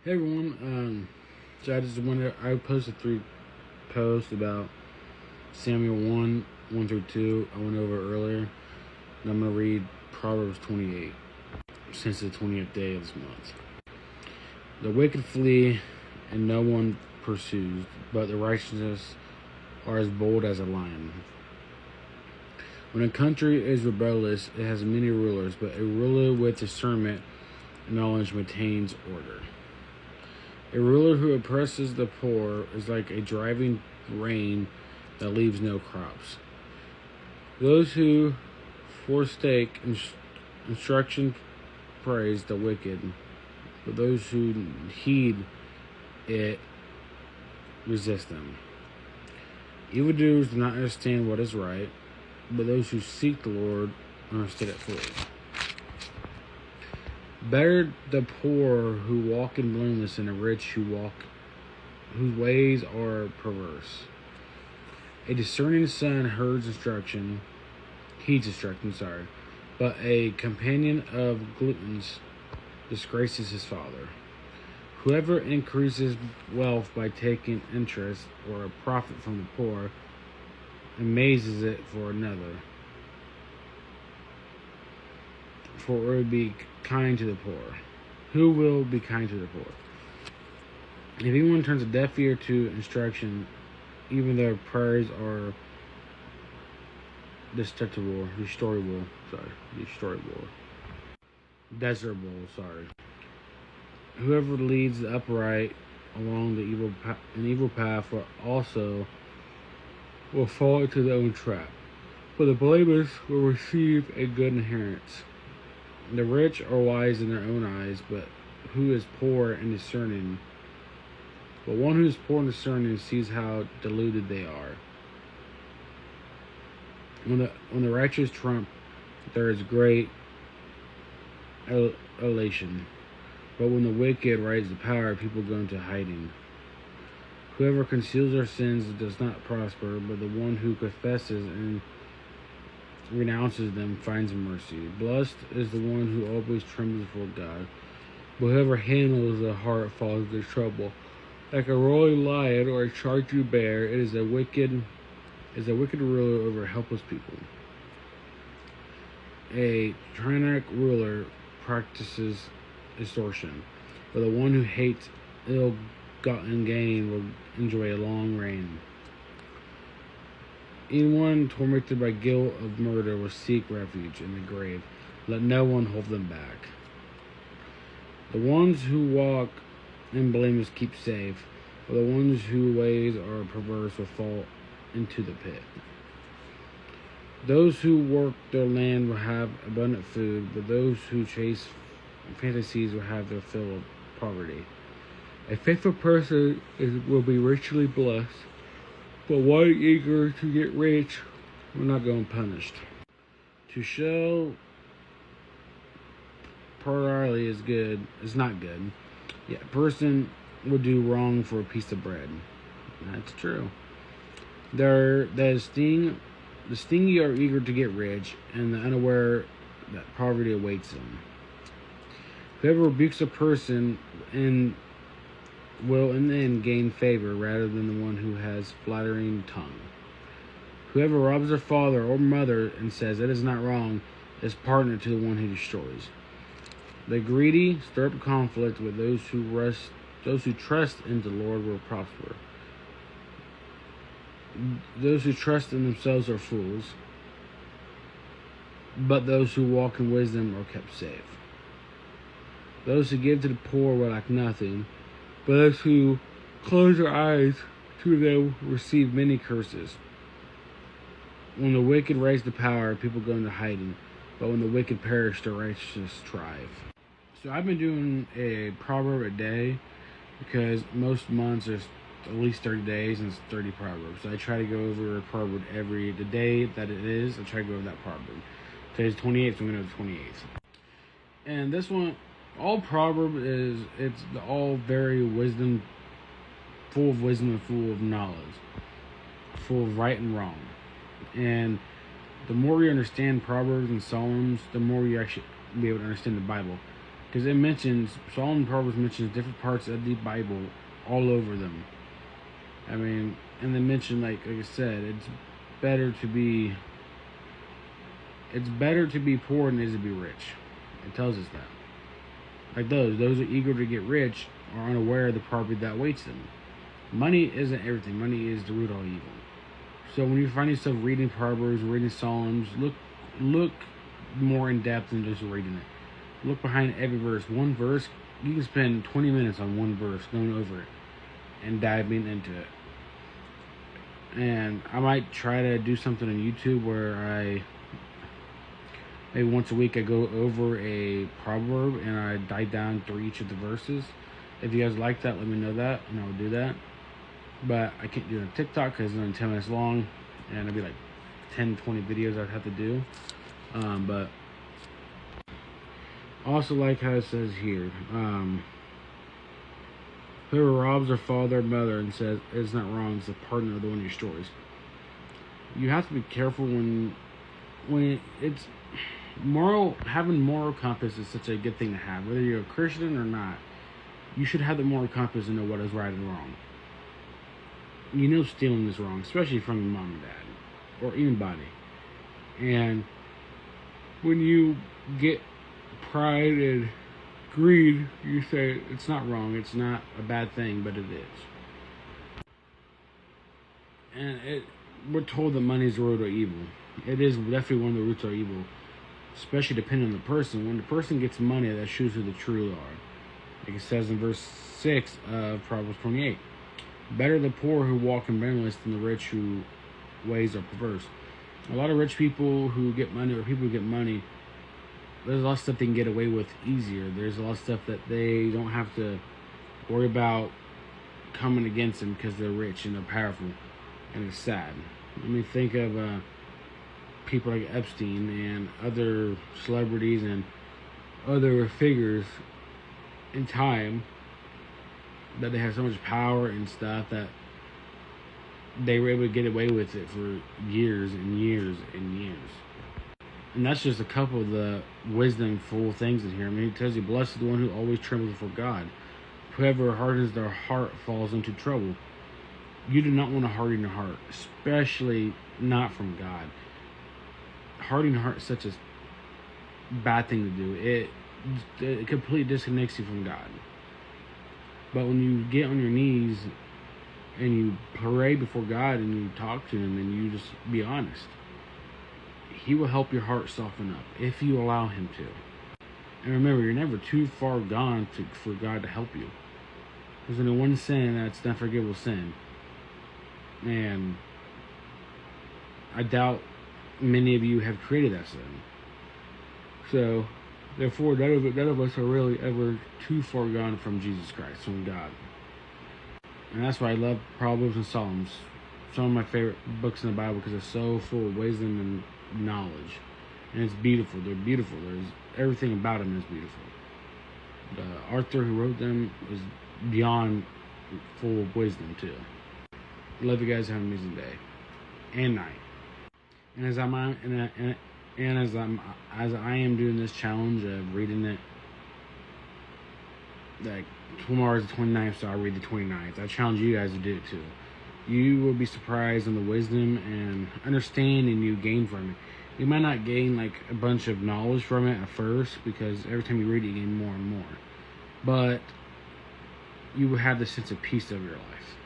Hey everyone, I posted 3 posts about Samuel 1, 1 through 2. I went over earlier, and I'm going to read Proverbs 28, since the 20th day of this month. The wicked flee, and no one pursues, but the righteous are as bold as a lion. When a country is rebellious, it has many rulers, but a ruler with discernment and knowledge maintains order. A ruler who oppresses the poor is like a driving rain that leaves no crops. Those who forsake instruction praise the wicked, but those who heed it resist them. Evildoers do not understand what is right, but those who seek the Lord understand it fully. Better the poor who walk in blameless than the rich whose ways are perverse. A discerning son heeds instruction, but a companion of gluttons disgraces his father. Whoever increases wealth by taking interest or a profit from the poor amazes it for another. For it would be kind to the poor. Who will be kind to the poor? If anyone turns a deaf ear to instruction, even their prayers are desirable. Whoever leads the upright along an evil path will fall into their own trap. But the blameless will receive a good inheritance. The rich are wise in their own eyes, but who is poor and discerning? But one who is poor and discerning sees how deluded they are. When the righteous trump, there is great elation. But when the wicked rise to power, people go into hiding. Whoever conceals their sins does not prosper, but the one who confesses and renounces them finds mercy. Blessed is the one who always trembles before God, but whoever handles the heart falls into trouble. Like a roaring lion or a charging bear, it is a wicked ruler over helpless people. A tyrannic ruler practices extortion, but the one who hates ill-gotten gain will enjoy a long reign. Anyone tormented by guilt of murder will seek refuge in the grave. Let no one hold them back. The ones who walk in blameless keep safe, but the ones whose ways are perverse will fall into the pit. Those who work their land will have abundant food, but those who chase fantasies will have their fill of poverty. A faithful person will be richly blessed, but one eager to get rich will not go unpunished. To show partiality is not good. Yeah, a person would do wrong for a piece of bread. That's true. The stingy are eager to get rich, and the unaware that poverty awaits them. Whoever rebukes a person will in the end gain favor rather than the one who has flattering tongue. Whoever robs their father or mother and says it is not wrong is partner to the one who destroys. The greedy stir up conflict, with those who trust in the Lord will prosper. Those who trust in themselves are fools, but those who walk in wisdom are kept safe. Those who give to the poor will lack nothing, but those who close their eyes to them receive many curses. When the wicked rise to power, people go into hiding, but when the wicked perish, the righteous thrive. So I've been doing a proverb a day because most months there's at least 30 days and it's 30 proverbs. So I try to go over a proverb the day that it is, I try to go over that proverb. Today's 28th, so I'm going to go to the 28th. And this one, all proverb it's all very full of wisdom and full of knowledge, full of right and wrong. And the more you understand Proverbs and Psalms, the more you actually be able to understand the Bible. Because Solomon Proverbs mentions different parts of the Bible all over them. I mean, and they mention, like I said, it's better to be poor than it is to be rich. It tells us that. Like those are eager to get rich are unaware of the poverty that awaits them. Money isn't everything. Money is the root of all evil. So when you find yourself reading Proverbs, reading Psalms, look more in depth than just reading it. Look behind every verse. One verse, you can spend 20 minutes on one verse, going over it, and diving into it. And I might try to do something on YouTube where maybe once a week I go over a proverb and I dive down through each of the verses. If you guys like that, let me know that, and I will do that. But I can't do it on TikTok because it's only 10 minutes long, and it'll be like 10, 20 videos I'd have to do. But also, like how it says here, whoever robs their father or mother and says it's not wrong is the partner of the one who destroys. You have to be careful when it's having moral compass is such a good thing to have. Whether you're a Christian or not, you should have the moral compass and know what is right and wrong. You know stealing is wrong, especially from your mom and dad, or anybody. And when you get pride and greed, you say it's not wrong, it's not a bad thing, but it is. And we're told that money is the root of evil. It is definitely one of the roots of evil, especially depending on the person. When the person gets money, that shows who the true are. Like it says in verse 6 of Proverbs 28. Better the poor who walk in blameless than the rich who ways are perverse. A lot of rich people who get money, or people who get money, there's a lot of stuff they can get away with easier. There's a lot of stuff that they don't have to worry about coming against them because they're rich and they're powerful. And it's sad. I mean, think of people like Epstein and other celebrities and other figures in time, that they have so much power and stuff that they were able to get away with it for years and years and years. And that's just a couple of the wisdomful things in here. I mean, it tells you, blessed is the one who always trembles before God. Whoever hardens their heart falls into trouble. You do not want to harden your heart, especially not from God. Hardening your heart is such a bad thing to do. It completely disconnects you from God. But when you get on your knees and you pray before God and you talk to Him and you just be honest, He will help your heart soften up if you allow Him to. And remember, you're never too far gone for God to help you. There's only one sin that's an unforgivable sin. And I doubt many of you have created that sin. So, therefore, none of us are really ever too far gone from Jesus Christ, from God. And that's why I love Proverbs and Psalms. Some of my favorite books in the Bible, because they're so full of wisdom and knowledge. And it's beautiful. They're beautiful. Everything about them is beautiful. The author who wrote them is beyond full of wisdom, too. I love you guys. Have an amazing day and night. And as I am doing this challenge of reading it, like tomorrow is the 29th, so I'll read the 29th. I challenge you guys to do it too. You will be surprised on the wisdom and understanding you gain from it. You might not gain like a bunch of knowledge from it at first, because every time you read it, you gain more and more. But you will have the sense of peace of your life.